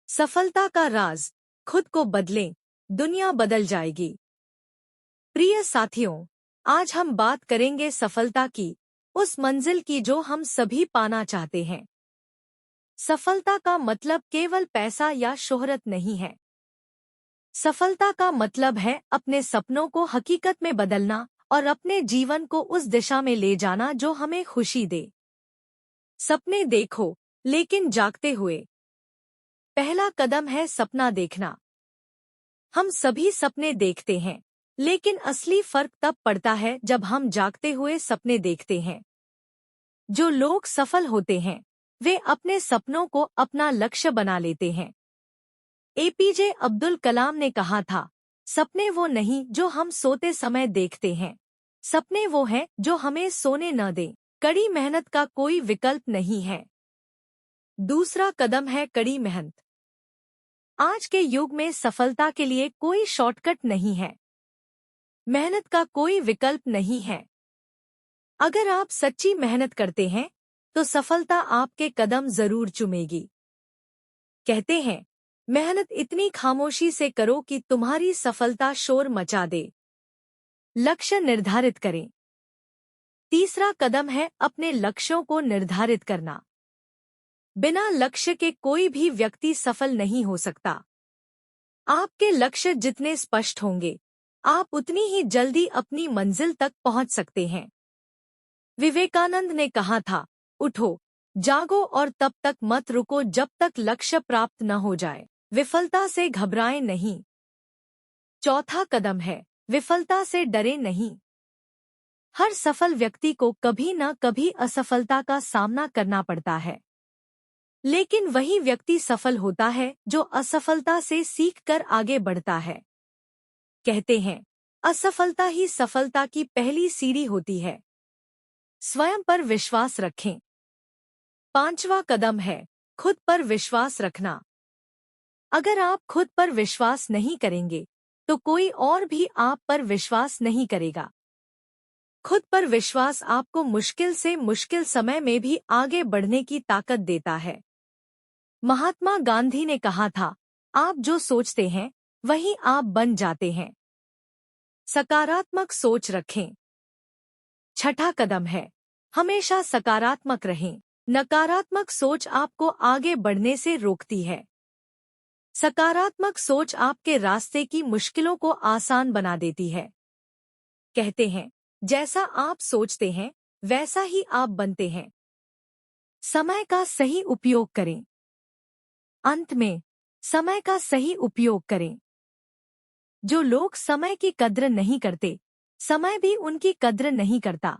सफलता का राज, खुद को बदलें, दुनिया बदल जाएगी। प्रिय साथियों, आज हम बात करेंगे सफलता की, उस मंजिल की जो हम सभी पाना चाहते हैं। सफलता का मतलब केवल पैसा या शोहरत नहीं है। सफलता का मतलब है अपने सपनों को हकीकत में बदलना और अपने जीवन को उस दिशा में ले जाना जो हमें खुशी दे। सपने देखो, लेकिन जागते हुए। पहला कदम है सपना देखना। हम सभी सपने देखते हैं, लेकिन असली फर्क तब पड़ता है जब हम जागते हुए सपने देखते हैं। जो लोग सफल होते हैं, वे अपने सपनों को अपना लक्ष्य बना लेते हैं। एपीजे अब्दुल कलाम ने कहा था, सपने वो नहीं जो हम सोते समय देखते हैं, सपने वो हैं जो हमें सोने न दें। कड़ी मेहनत का कोई विकल्प नहीं है। दूसरा कदम है कड़ी मेहनत। आज के युग में सफलता के लिए कोई शॉर्टकट नहीं है। मेहनत का कोई विकल्प नहीं है। अगर आप सच्ची मेहनत करते हैं, तो सफलता आपके कदम जरूर चूमेगी। कहते हैं, मेहनत इतनी खामोशी से करो कि तुम्हारी सफलता शोर मचा दे। लक्ष्य निर्धारित करें। तीसरा कदम है अपने लक्ष्यों को निर्धारित करना। बिना लक्ष्य के कोई भी व्यक्ति सफल नहीं हो सकता। आपके लक्ष्य जितने स्पष्ट होंगे, आप उतनी ही जल्दी अपनी मंजिल तक पहुंच सकते हैं। विवेकानंद ने कहा था, उठो, जागो और तब तक मत रुको जब तक लक्ष्य प्राप्त न हो जाए। विफलता से घबराएं नहीं। चौथा कदम है, विफलता से डरे नहीं। हर सफल व्यक्ति को कभी न कभी असफलता का सामना करना पड़ता है। लेकिन वही व्यक्ति सफल होता है जो असफलता से सीखकर आगे बढ़ता है। कहते हैं, असफलता ही सफलता की पहली सीढ़ी होती है। स्वयं पर विश्वास रखें। पांचवा कदम है खुद पर विश्वास रखना। अगर आप खुद पर विश्वास नहीं करेंगे, तो कोई और भी आप पर विश्वास नहीं करेगा। खुद पर विश्वास आपको मुश्किल से मुश्किल समय में भी आगे बढ़ने की ताकत देता है। महात्मा गांधी ने कहा था, आप जो सोचते हैं, वही आप बन जाते हैं। सकारात्मक सोच रखें। छठा कदम है, हमेशा सकारात्मक रहें। नकारात्मक सोच आपको आगे बढ़ने से रोकती है। सकारात्मक सोच आपके रास्ते की मुश्किलों को आसान बना देती है। कहते हैं, जैसा आप सोचते हैं, वैसा ही आप बनते हैं। समय का सही उपयोग करें। अंत में, समय का सही उपयोग करें। जो लोग समय की कद्र नहीं करते, समय भी उनकी कद्र नहीं करता।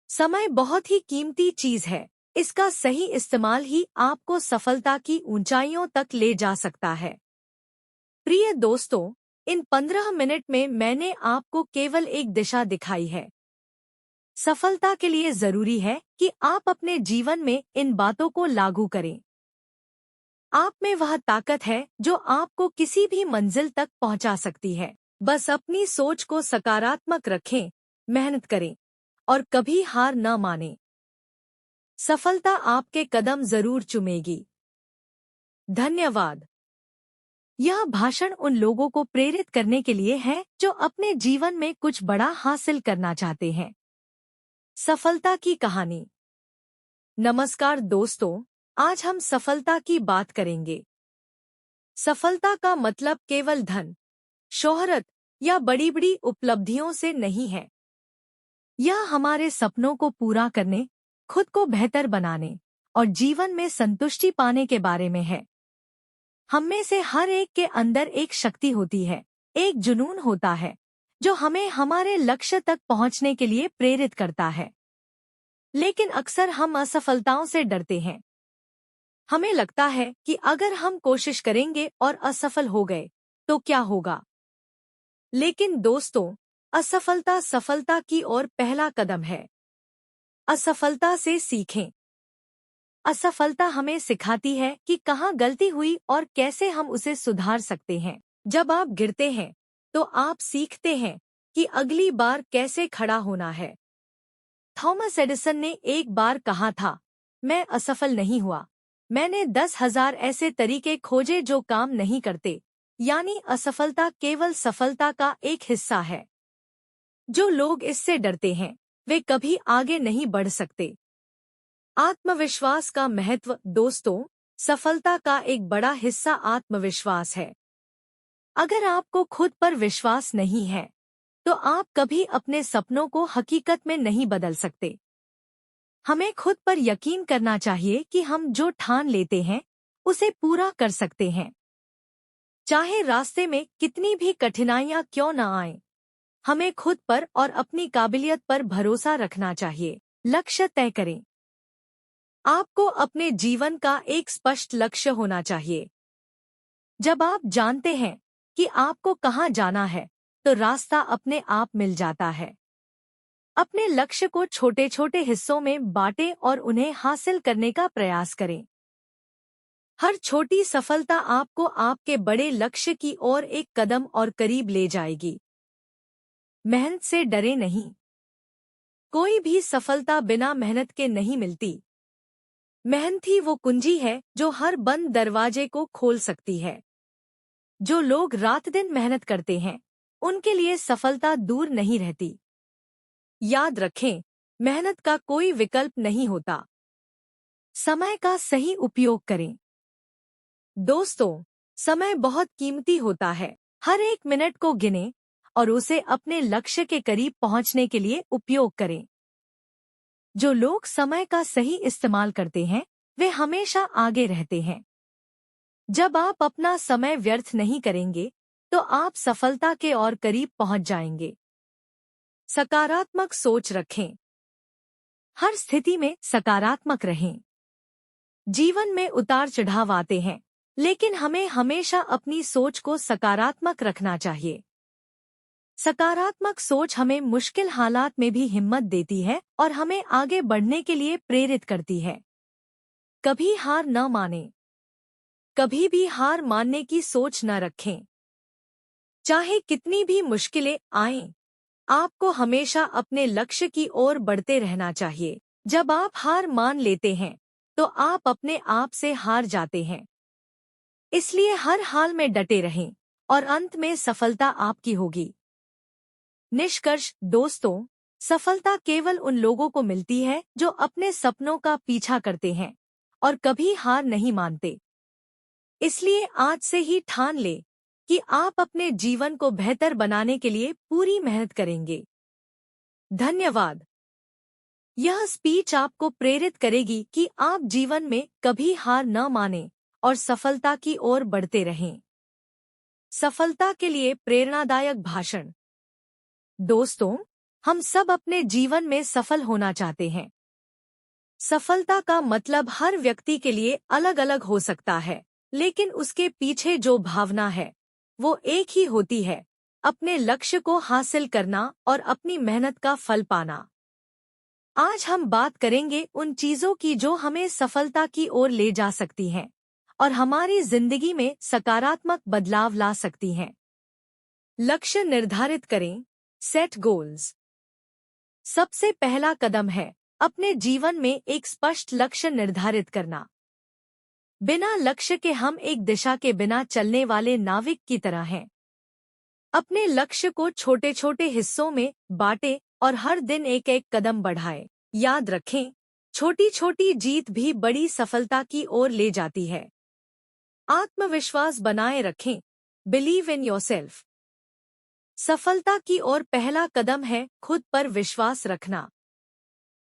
समय बहुत ही कीमती चीज है। इसका सही इस्तेमाल ही आपको सफलता की ऊंचाइयों तक ले जा सकता है। प्रिय दोस्तों, इन 15 मिनट में मैंने आपको केवल एक दिशा दिखाई है। सफलता के लिए जरूरी है कि आप अपने जीवन में इन बातों को लागू करें। आप में वह ताकत है जो आपको किसी भी मंजिल तक पहुंचा सकती है। बस अपनी सोच को सकारात्मक रखें, मेहनत करें और कभी हार न मानें। सफलता आपके कदम जरूर चूमेगी। धन्यवाद। यह भाषण उन लोगों को प्रेरित करने के लिए है जो अपने जीवन में कुछ बड़ा हासिल करना चाहते हैं। सफलता की कहानी। नमस्कार दोस्तों, आज हम सफलता की बात करेंगे। सफलता का मतलब केवल धन, शोहरत या बड़ी बड़ी उपलब्धियों से नहीं है। यह हमारे सपनों को पूरा करने, खुद को बेहतर बनाने और जीवन में संतुष्टि पाने के बारे में है। हम में से हर एक के अंदर एक शक्ति होती है, एक जुनून होता है, जो हमें हमारे लक्ष्य तक पहुंचने के लिए प्रेरित करता है। लेकिन अक्सर हम असफलताओं से डरते हैं। हमें लगता है कि अगर हम कोशिश करेंगे और असफल हो गए, तो क्या होगा? लेकिन दोस्तों, असफलता सफलता की ओर पहला कदम है। असफलता से सीखें। असफलता हमें सिखाती है कि कहाँ गलती हुई और कैसे हम उसे सुधार सकते हैं। जब आप गिरते हैं, तो आप सीखते हैं कि अगली बार कैसे खड़ा होना है। थॉमस एडिसन ने एक बार कहा था, मैं असफल नहीं हुआ, मैंने 10,000 ऐसे तरीके खोजे जो काम नहीं करते। यानी असफलता केवल सफलता का एक हिस्सा है। जो लोग इससे डरते हैं वे कभी आगे नहीं बढ़ सकते। आत्मविश्वास का महत्व। दोस्तों, सफलता का एक बड़ा हिस्सा आत्मविश्वास है। अगर आपको खुद पर विश्वास नहीं है तो आप कभी अपने सपनों को हकीकत में नहीं बदल सकते। हमें खुद पर यकीन करना चाहिए कि हम जो ठान लेते हैं उसे पूरा कर सकते हैं। चाहे रास्ते में कितनी भी कठिनाइयां क्यों न आएं, हमें खुद पर और अपनी काबिलियत पर भरोसा रखना चाहिए। लक्ष्य तय करें। आपको अपने जीवन का एक स्पष्ट लक्ष्य होना चाहिए। जब आप जानते हैं कि आपको कहाँ जाना है तो रास्ता अपने आप मिल जाता है। अपने लक्ष्य को छोटे छोटे हिस्सों में बांटें और उन्हें हासिल करने का प्रयास करें। हर छोटी सफलता आपको आपके बड़े लक्ष्य की ओर एक कदम और करीब ले जाएगी। मेहनत से डरे नहीं। कोई भी सफलता बिना मेहनत के नहीं मिलती। मेहनत ही वो कुंजी है जो हर बंद दरवाजे को खोल सकती है। जो लोग रात दिन मेहनत करते हैं उनके लिए सफलता दूर नहीं रहती। याद रखें, मेहनत का कोई विकल्प नहीं होता। समय का सही उपयोग करें। दोस्तों, समय बहुत कीमती होता है। हर एक मिनट को गिनें और उसे अपने लक्ष्य के करीब पहुंचने के लिए उपयोग करें। जो लोग समय का सही इस्तेमाल करते हैं वे हमेशा आगे रहते हैं। जब आप अपना समय व्यर्थ नहीं करेंगे तो आप सफलता के और करीब पहुंच जाएंगे। सकारात्मक सोच रखें। हर स्थिति में सकारात्मक रहें। जीवन में उतार चढ़ाव आते हैं, लेकिन हमें हमेशा अपनी सोच को सकारात्मक रखना चाहिए। सकारात्मक सोच हमें मुश्किल हालात में भी हिम्मत देती है और हमें आगे बढ़ने के लिए प्रेरित करती है। कभी हार न मानें। कभी भी हार मानने की सोच न रखें। चाहे कितनी भी मुश्किलें आएं, आपको हमेशा अपने लक्ष्य की ओर बढ़ते रहना चाहिए। जब आप हार मान लेते हैं तो आप अपने आप से हार जाते हैं। इसलिए हर हाल में डटे रहें और अंत में सफलता आपकी होगी। निष्कर्ष। दोस्तों, सफलता केवल उन लोगों को मिलती है जो अपने सपनों का पीछा करते हैं और कभी हार नहीं मानते। इसलिए आज से ही ठान ले कि आप अपने जीवन को बेहतर बनाने के लिए पूरी मेहनत करेंगे। धन्यवाद। यह स्पीच आपको प्रेरित करेगी कि आप जीवन में कभी हार न मानें और सफलता की ओर बढ़ते रहें। सफलता के लिए प्रेरणादायक भाषण। दोस्तों, हम सब अपने जीवन में सफल होना चाहते हैं। सफलता का मतलब हर व्यक्ति के लिए अलग अलग हो सकता है, लेकिन उसके पीछे जो भावना है वो एक ही होती है, अपने लक्ष्य को हासिल करना और अपनी मेहनत का फल पाना। आज हम बात करेंगे उन चीजों की जो हमें सफलता की ओर ले जा सकती हैं और हमारी जिंदगी में सकारात्मक बदलाव ला सकती हैं। लक्ष्य निर्धारित करें। Set goals. सबसे पहला कदम है अपने जीवन में एक स्पष्ट लक्ष्य निर्धारित करना। बिना लक्ष्य के हम एक दिशा के बिना चलने वाले नाविक की तरह हैं। अपने लक्ष्य को छोटे छोटे हिस्सों में बांटें और हर दिन एक एक कदम बढ़ाएं। याद रखें, छोटी छोटी जीत भी बड़ी सफलता की ओर ले जाती है। आत्मविश्वास बनाए रखें। Believe in yourself. सफलता की ओर पहला कदम है खुद पर विश्वास रखना।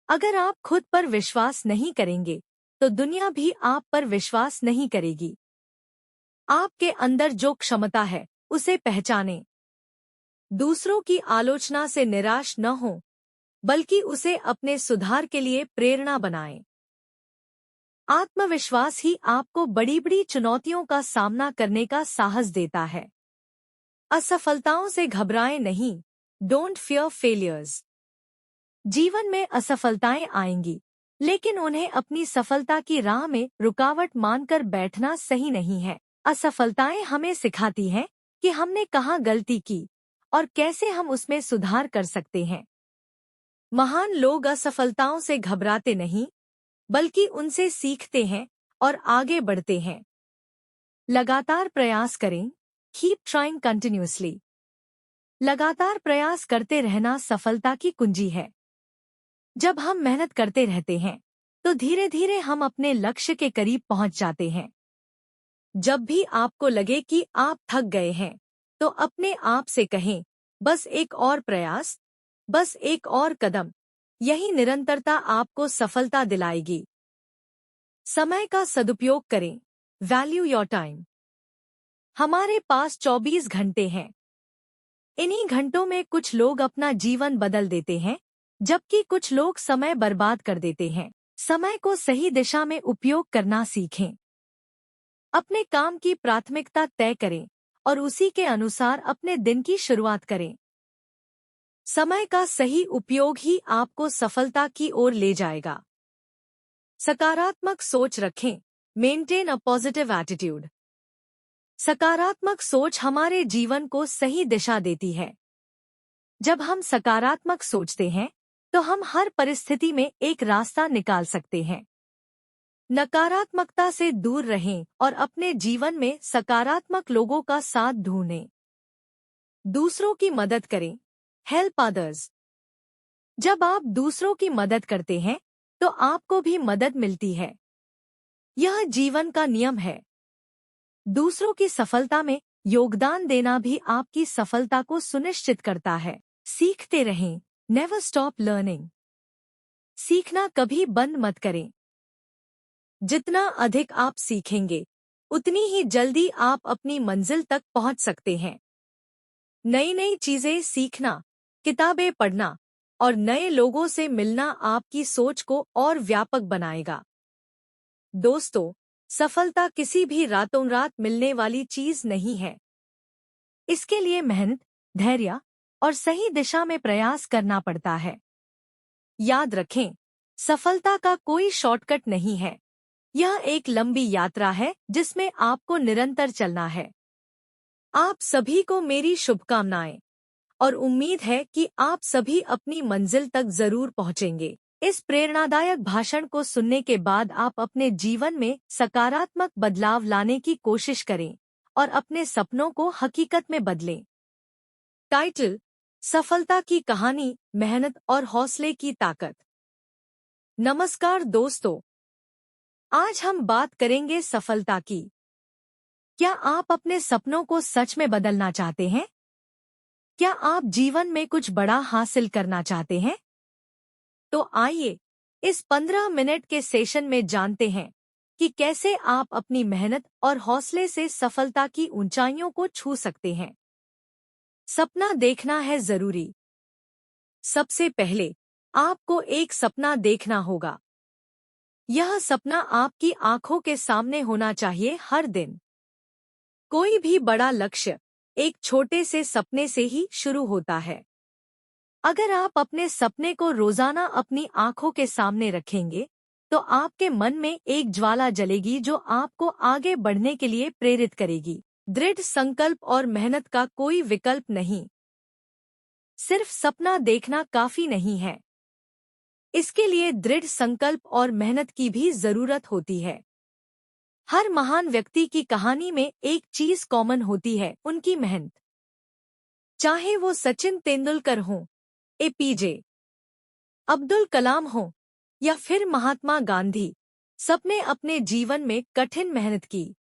अगर आप खुद पर विश्वास नहीं करेंगे तो दुनिया भी आप पर विश्वास नहीं करेगी। आपके अंदर जो क्षमता है उसे पहचानें। दूसरों की आलोचना से निराश न हो, बल्कि उसे अपने सुधार के लिए प्रेरणा बनाएं। आत्मविश्वास ही आपको बड़ी बड़ी चुनौतियों का सामना करने का साहस देता है। असफलताओं से घबराएं नहीं। Don't fear failures. जीवन में असफलताएं आएंगी, लेकिन उन्हें अपनी सफलता की राह में रुकावट मानकर बैठना सही नहीं है। असफलताएं हमें सिखाती हैं कि हमने कहाँ गलती की और कैसे हम उसमें सुधार कर सकते हैं। महान लोग असफलताओं से घबराते नहीं, बल्कि उनसे सीखते हैं और आगे बढ़ते हैं। लगातार प्रयास करें। Keep trying continuously. लगातार प्रयास करते रहना सफलता की कुंजी है। जब हम मेहनत करते रहते हैं तो धीरे धीरे हम अपने लक्ष्य के करीब पहुंच जाते हैं। जब भी आपको लगे कि आप थक गए हैं तो अपने आप से कहें, बस एक और प्रयास, बस एक और कदम। यही निरंतरता आपको सफलता दिलाएगी। समय का सदुपयोग करें। Value your time. हमारे पास 24 घंटे हैं। इन्हीं घंटों में कुछ लोग अपना जीवन बदल देते हैं, जबकि कुछ लोग समय बर्बाद कर देते हैं। समय को सही दिशा में उपयोग करना सीखें। अपने काम की प्राथमिकता तय करें और उसी के अनुसार अपने दिन की शुरुआत करें। समय का सही उपयोग ही आपको सफलता की ओर ले जाएगा। सकारात्मक सोच रखें। Maintain a positive attitude. सकारात्मक सोच हमारे जीवन को सही दिशा देती है। जब हम सकारात्मक सोचते हैं तो हम हर परिस्थिति में एक रास्ता निकाल सकते हैं। नकारात्मकता से दूर रहें और अपने जीवन में सकारात्मक लोगों का साथ ढूंढें। दूसरों की मदद करें। Help others. जब आप दूसरों की मदद करते हैं तो आपको भी मदद मिलती है। यह जीवन का नियम है। दूसरों की सफलता में योगदान देना भी आपकी सफलता को सुनिश्चित करता है। सीखते रहें। Never stop learning. सीखना कभी बंद मत करें। जितना अधिक आप सीखेंगे उतनी ही जल्दी आप अपनी मंजिल तक पहुंच सकते हैं। नई नई चीजें सीखना, किताबें पढ़ना और नए लोगों से मिलना आपकी सोच को और व्यापक बनाएगा। दोस्तों, सफलता किसी भी रातों रात मिलने वाली चीज नहीं है। इसके लिए मेहनत, धैर्य और सही दिशा में प्रयास करना पड़ता है। याद रखें, सफलता का कोई शॉर्टकट नहीं है। यह एक लंबी यात्रा है जिसमें आपको निरंतर चलना है। आप सभी को मेरी शुभकामनाएं और उम्मीद है कि आप सभी अपनी मंजिल तक जरूर पहुंचेंगे। इस प्रेरणादायक भाषण को सुनने के बाद आप अपने जीवन में सकारात्मक बदलाव लाने की कोशिश करें और अपने सपनों को हकीकत में बदलें। टाइटल: सफलता की कहानी, मेहनत और हौसले की ताकत। नमस्कार दोस्तों, आज हम बात करेंगे सफलता की। क्या आप अपने सपनों को सच में बदलना चाहते हैं? क्या आप जीवन में कुछ बड़ा हासिल करना चाहते हैं? तो आइए इस 15 मिनट के सेशन में जानते हैं कि कैसे आप अपनी मेहनत और हौसले से सफलता की ऊंचाइयों को छू सकते हैं। सपना देखना है जरूरी। सबसे पहले आपको एक सपना देखना होगा। यह सपना आपकी आंखों के सामने होना चाहिए हर दिन। कोई भी बड़ा लक्ष्य एक छोटे से सपने से ही शुरू होता है। अगर आप अपने सपने को रोजाना अपनी आंखों के सामने रखेंगे तो आपके मन में एक ज्वाला जलेगी जो आपको आगे बढ़ने के लिए प्रेरित करेगी। दृढ़ संकल्प और मेहनत का कोई विकल्प नहीं। सिर्फ सपना देखना काफी नहीं है। इसके लिए दृढ़ संकल्प और मेहनत की भी जरूरत होती है। हर महान व्यक्ति की कहानी में एक चीज कॉमन होती है, उनकी मेहनत। चाहे वो सचिन तेंदुलकर हों, एपीजे अब्दुल कलाम हो या फिर महात्मा गांधी, सबने अपने जीवन में कठिन मेहनत की।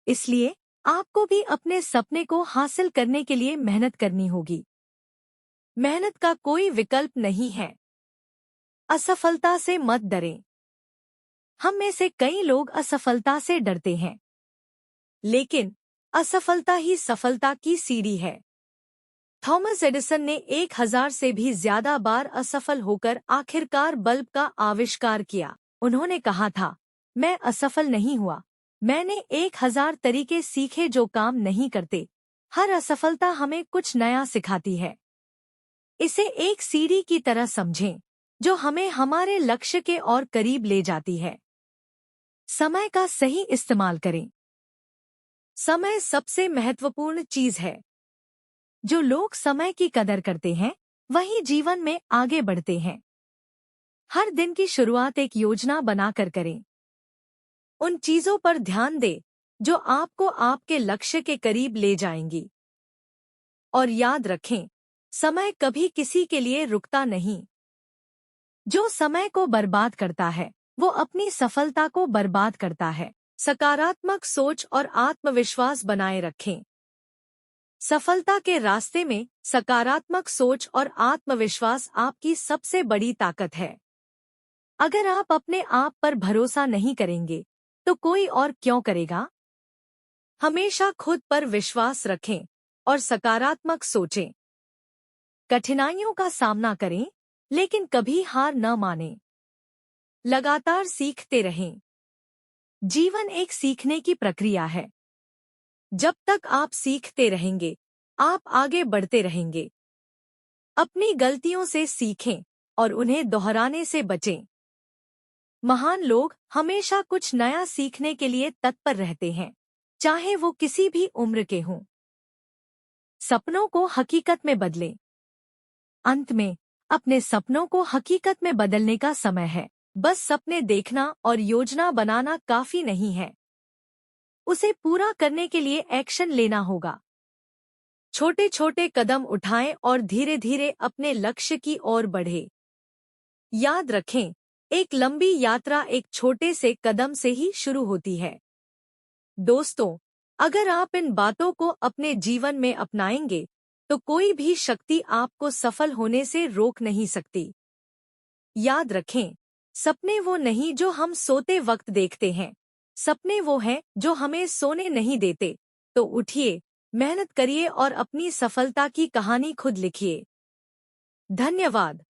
इसलिए आपको भी अपने सपने को हासिल करने के लिए मेहनत करनी होगी। मेहनत का कोई विकल्प नहीं है। असफलता से मत डरें। हम में से कई लोग असफलता से डरते हैं, लेकिन असफलता ही सफलता की सीढ़ी है। थॉमस एडिसन ने 1000 से भी ज्यादा बार असफल होकर आखिरकार बल्ब का आविष्कार किया। उन्होंने कहा था, मैं असफल नहीं हुआ, मैंने 1000 तरीके सीखे जो काम नहीं करते। हर असफलता हमें कुछ नया सिखाती है। इसे एक सीढ़ी की तरह समझें जो हमें हमारे लक्ष्य के और करीब ले जाती है। समय का सही इस्तेमाल करें। समय सबसे महत्वपूर्ण चीज है। जो लोग समय की कदर करते हैं वही जीवन में आगे बढ़ते हैं। हर दिन की शुरुआत एक योजना बनाकर करें। उन चीजों पर ध्यान दें जो आपको आपके लक्ष्य के करीब ले जाएंगी। और याद रखें, समय कभी किसी के लिए रुकता नहीं। जो समय को बर्बाद करता है वो अपनी सफलता को बर्बाद करता है। सकारात्मक सोच और आत्मविश्वास बनाए रखें। सफलता के रास्ते में सकारात्मक सोच और आत्मविश्वास आपकी सबसे बड़ी ताकत है। अगर आप अपने आप पर भरोसा नहीं करेंगे तो कोई और क्यों करेगा? हमेशा खुद पर विश्वास रखें और सकारात्मक सोचें। कठिनाइयों का सामना करें, लेकिन कभी हार न मानें। लगातार सीखते रहें। जीवन एक सीखने की प्रक्रिया है। जब तक आप सीखते रहेंगे, आप आगे बढ़ते रहेंगे। अपनी गलतियों से सीखें और उन्हें दोहराने से बचें। महान लोग हमेशा कुछ नया सीखने के लिए तत्पर रहते हैं, चाहे वो किसी भी उम्र के हों। सपनों को हकीकत में बदलें। अंत में, अपने सपनों को हकीकत में बदलने का समय है। बस सपने देखना और योजना बनाना काफी नहीं है। उसे पूरा करने के लिए एक्शन लेना होगा। छोटे छोटे कदम उठाएं और धीरे धीरे अपने लक्ष्य की ओर बढ़ें। याद रखें, एक लंबी यात्रा एक छोटे से कदम से ही शुरू होती है। दोस्तों, अगर आप इन बातों को अपने जीवन में अपनाएंगे तो कोई भी शक्ति आपको सफल होने से रोक नहीं सकती। याद रखें, सपने वो नहीं जो हम सोते वक्त देखते हैं। सपने वो हैं जो हमें सोने नहीं देते। तो उठिए, मेहनत करिए और अपनी सफलता की कहानी खुद लिखिए। धन्यवाद।